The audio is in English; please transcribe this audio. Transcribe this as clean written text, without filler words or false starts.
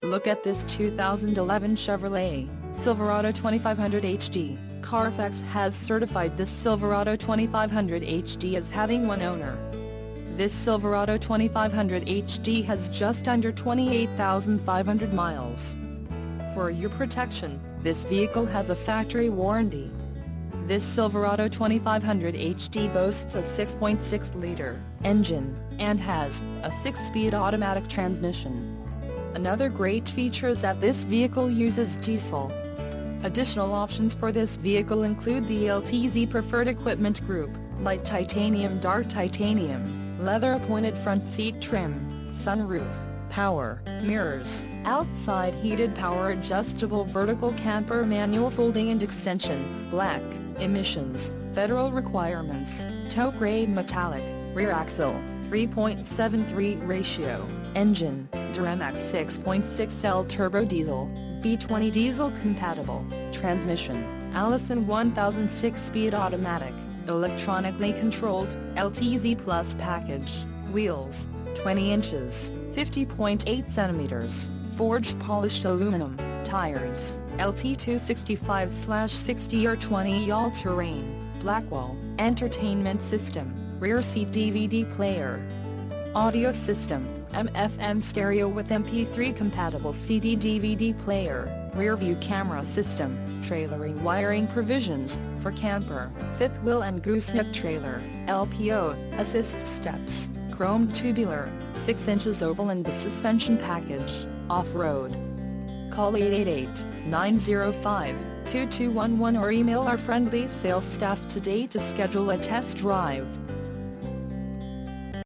Look at this 2011 Chevrolet Silverado 2500 HD. Carfax has certified this Silverado 2500 HD as having one owner. This Silverado 2500 HD has just under 28,500 miles. For your protection, this vehicle has a factory warranty. This Silverado 2500 HD boasts a 6.6-liter engine and has a 6-speed automatic transmission. Another great feature is that this vehicle uses diesel. Additional options for this vehicle include the LTZ Preferred Equipment Group, Light Titanium, Dark Titanium, leather-appointed front seat trim, sunroof, power mirrors, outside heated power adjustable vertical camper manual folding and extension, black, emissions, federal requirements, tow grade metallic, rear axle, 3.73 ratio, engine, Duramax 6.6L turbo diesel, V20 diesel compatible, transmission, Allison 1006 speed automatic, electronically controlled, LTZ Plus package, wheels, 20 inches, 50.8 centimeters, forged polished aluminum, tires, LT 265/60 or 20 all-terrain, Blackwall, entertainment system, rear seat DVD player, audio system, AM/FM stereo with MP3 compatible CD/DVD player, rear view camera system, trailering wiring provisions, for camper, fifth wheel and gooseneck trailer, LPO, assist steps, chrome tubular, 6 inches oval and the suspension package, off-road. Call 888-905-2211 or email our friendly sales staff today to schedule a test drive.